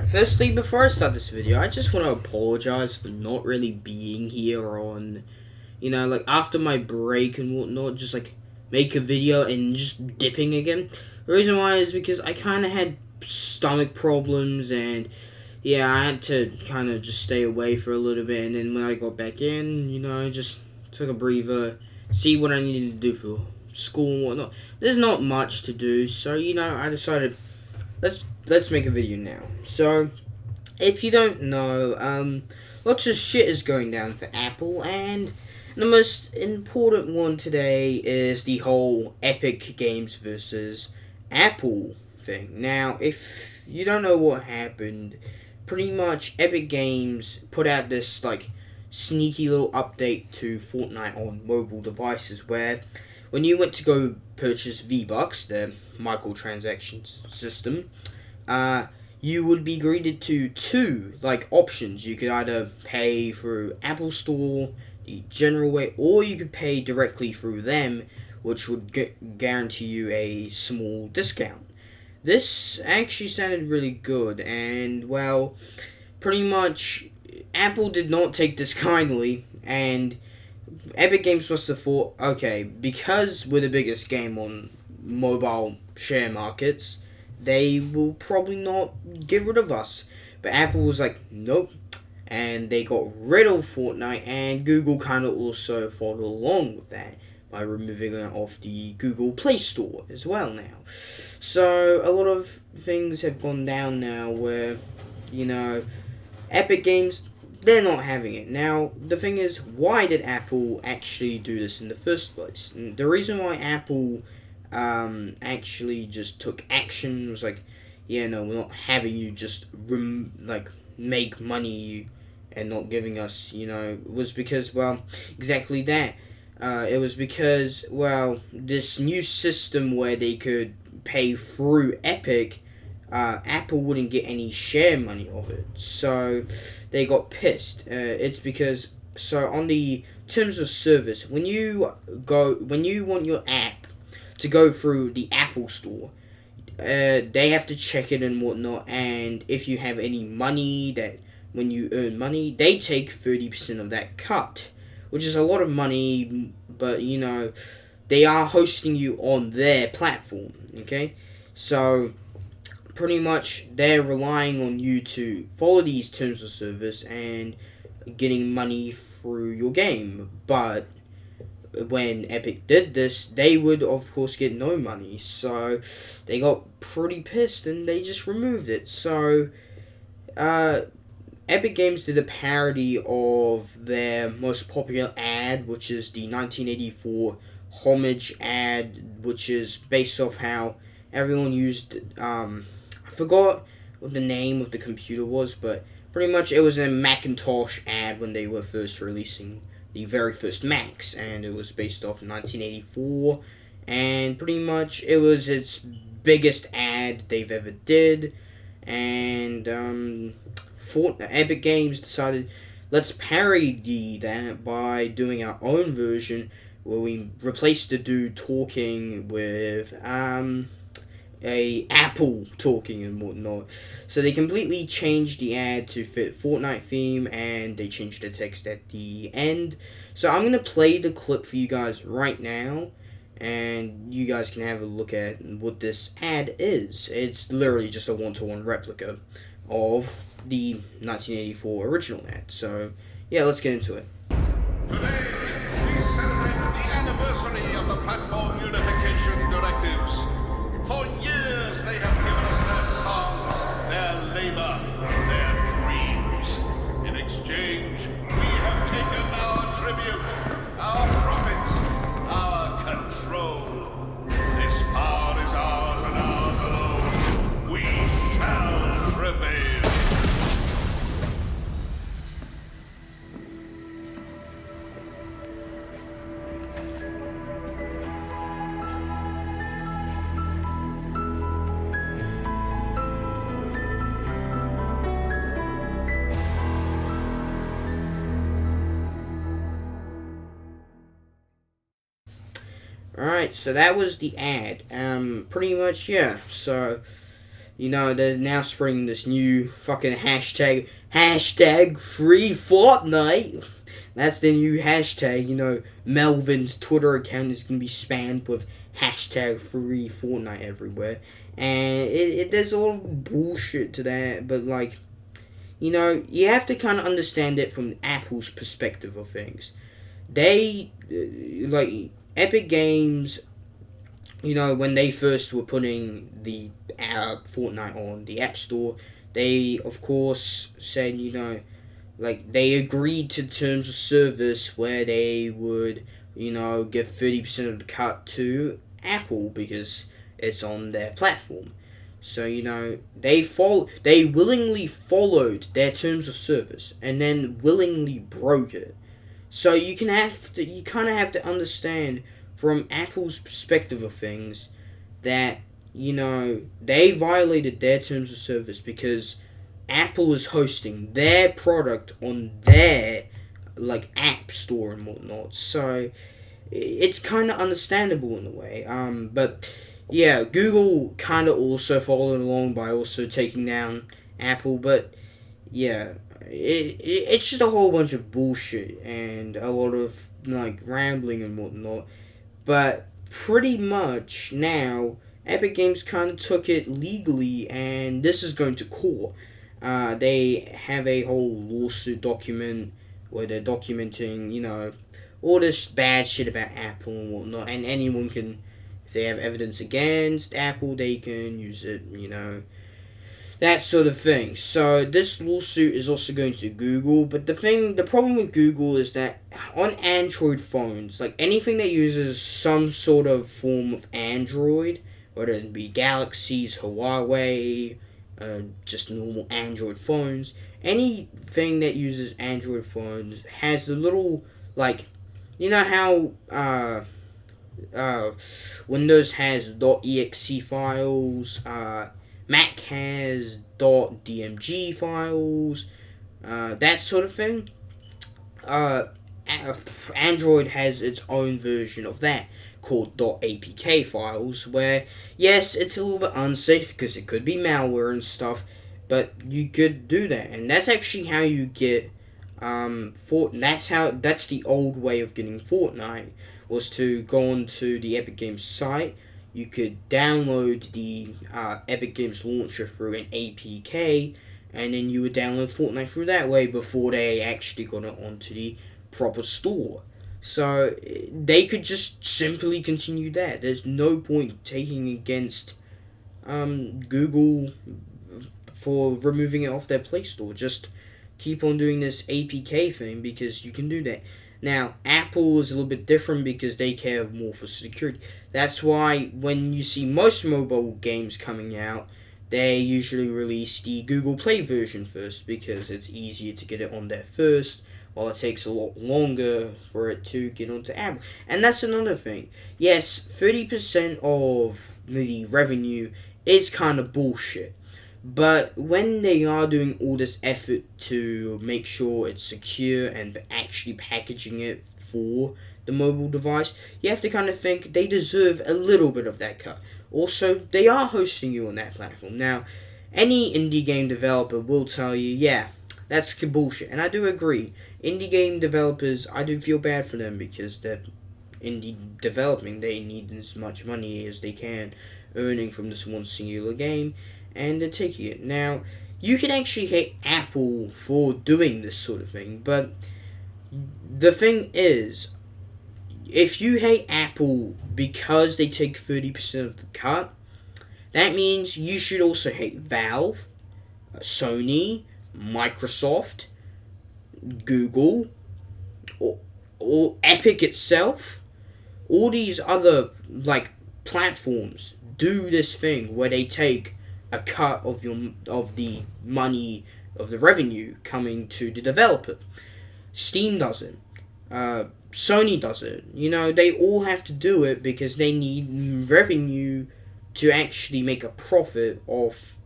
Firstly, before I start this video, I just want to apologize for not really being here on, like after my break and whatnot, just like make a video and just dipping again. The reason why is because I kind of had stomach problems and yeah, I had to kind of just stay away for a little bit, and then when I got back in, I just took a breather, see what I needed to do for school and whatnot. There's not much to do, so I decided let's make a video now. So if you don't know, lots of shit is going down for Apple, and the most important one today is the whole Epic Games versus Apple thing. Now, if you don't know what happened, pretty much Epic Games put out this like sneaky little update to Fortnite on mobile devices where when you went to go purchase V-Bucks, the microtransactions system, you would be greeted to two options. You could either pay through Apple Store, the general way, or you could pay directly through them, which would guarantee you a small discount. This actually sounded really good, and well, pretty much Apple did not take this kindly, and Epic Games must have thought, okay, because we're the biggest game on mobile share markets, they will probably not get rid of us. But Apple was like, nope. And they got rid of Fortnite, and Google kind of also followed along with that by removing it off the Google Play Store as well now. So a lot of things have gone down now where, Epic Games, they're not having it. Now, the thing is, why did Apple actually do this in the first place? And the reason why Apple actually just took action was like, yeah, no, we're not having you just make money and not giving us, was because, well, exactly that. It was because, well, this new system where they could pay through Epic, Apple wouldn't get any share money of it. So they got pissed. It's because, so on the terms of service, when you want your app to go through the Apple Store, they have to check it and whatnot, and if you have any money that when you earn money, they take 30% of that cut, which is a lot of money, but they are hosting you on their platform, okay? So pretty much they're relying on you to follow these terms of service and getting money through your game. But when Epic did this, they would of course get no money, so they got pretty pissed and they just removed it. So Epic Games did a parody of their most popular ad, which is the 1984 homage ad, which is based off how everyone used I forgot what the name of the computer was, but pretty much it was a Macintosh ad when they were first releasing the very first Macs, and it was based off 1984, and pretty much it was its biggest ad they've ever did, and Epic Games decided, let's parody that by doing our own version where we replaced the dude talking with a Apple talking and whatnot. So they completely changed the ad to fit Fortnite theme, and they changed the text at the end. So I'm gonna play the clip for you guys right now, and you guys can have a look at what this ad is. It's literally just a one-to-one replica of the 1984 original ad. So yeah, let's get into it. Today, we celebrate the anniversary of the Platform Unification Directives. For years, they have given us their songs, their labor, their dreams. In exchange, we have taken our tribute, our profits, our control. This power is ours and ours alone. We shall prevail. Alright, so that was the ad. Pretty much, yeah. So You know, they're now spreading this new fucking hashtag free Fortnite. That's the new hashtag. You know, Melvin's Twitter account is going to be spammed with hashtag free Fortnite everywhere. And there's a lot of bullshit to that, but like, you know, you have to kind of understand it from Apple's perspective of things. They, like, Epic Games, you know, when they first were putting the Fortnite on the App Store, they, of course, said, you know, like, they agreed to terms of service where they would, you know, give 30% of the cut to Apple because it's on their platform. So, you know, they willingly followed their terms of service and then willingly broke it. So you kind of have to understand from Apple's perspective of things that, you know, they violated their terms of service because Apple is hosting their product on their, like, app store and whatnot. So it's kind of understandable in a way. But yeah, Google kind of also followed along by also taking down Apple. But yeah, it's just a whole bunch of bullshit and a lot of, like, rambling and whatnot. But pretty much now, Epic Games kind of took it legally, and this is going to court. They have a whole lawsuit document where they're documenting, you know, all this bad shit about Apple and whatnot. And anyone can, if they have evidence against Apple, they can use it, you know, that sort of thing. So this lawsuit is also going to Google, but the problem with Google is that on Android phones, like anything that uses some sort of form of Android, whether it be Galaxies, Huawei, just normal Android phones, anything that uses Android phones has the little, like, you know how Windows has .exe files, Mac has .dmg files, that sort of thing. Android has its own version of that called .apk files, where, yes, it's a little bit unsafe because it could be malware and stuff, but you could do that, and that's actually how you get that's the old way of getting Fortnite, was to go onto the Epic Games site. You could download the Epic Games launcher through an APK, and then you would download Fortnite through that way before they actually got it onto the proper store. So they could just simply continue that. There's no point taking against Google for removing it off their Play Store. Just keep on doing this APK thing because you can do that. Now, Apple is a little bit different because they care more for security. That's why when you see most mobile games coming out, they usually release the Google Play version first because it's easier to get it on there first, while it takes a lot longer for it to get onto Apple. And that's another thing. Yes, 30% of the revenue is kind of bullshit. But when they are doing all this effort to make sure it's secure and actually packaging it for the mobile device, you have to kind of think they deserve a little bit of that cut. Also, they are hosting you on that platform. Now, any indie game developer will tell you, yeah, that's bullshit. And I do agree. Indie game developers, I do feel bad for them because they're indie developing. They need as much money as they can, earning from this one singular game, and they're taking it. Now, you can actually hate Apple for doing this sort of thing, but the thing is, if you hate Apple because they take 30% of the cut, that means you should also hate Valve, Sony, Microsoft, Google, or Epic itself. All these other, like, platforms do this thing where they take a cut of the money, of the revenue coming to the developer. Steam does it. Sony does it. You know, they all have to do it because they need revenue to actually make a profit off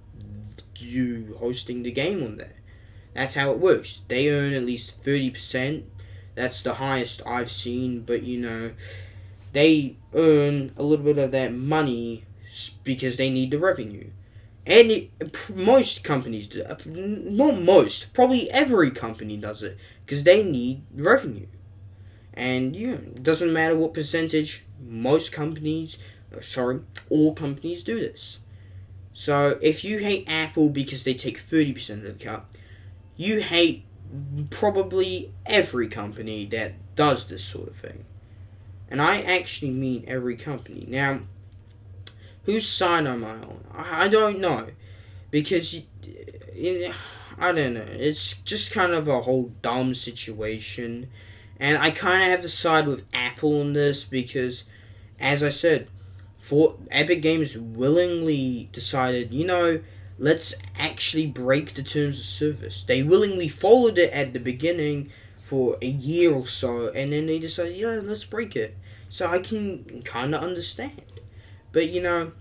you hosting the game on there. That's how it works. They earn at least 30%. That's the highest I've seen, but you know, they earn a little bit of that money because they need the revenue. Most companies do that. Not most, probably every company does it because they need revenue. And it doesn't matter what percentage, all companies do this. So if you hate Apple because they take 30% of the cut, you hate probably every company that does this sort of thing. And I actually mean every company. Now, whose side am I on? I don't know. Because, I don't know. It's just kind of a whole dumb situation. And I kind of have to side with Apple on this because, as I said, Epic Games willingly decided, let's actually break the terms of service. They willingly followed it at the beginning for a year or so, and then they decided, let's break it. So I can kind of understand. But,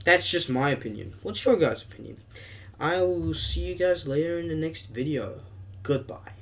that's just my opinion. What's your guys' opinion? I will see you guys later in the next video. Goodbye.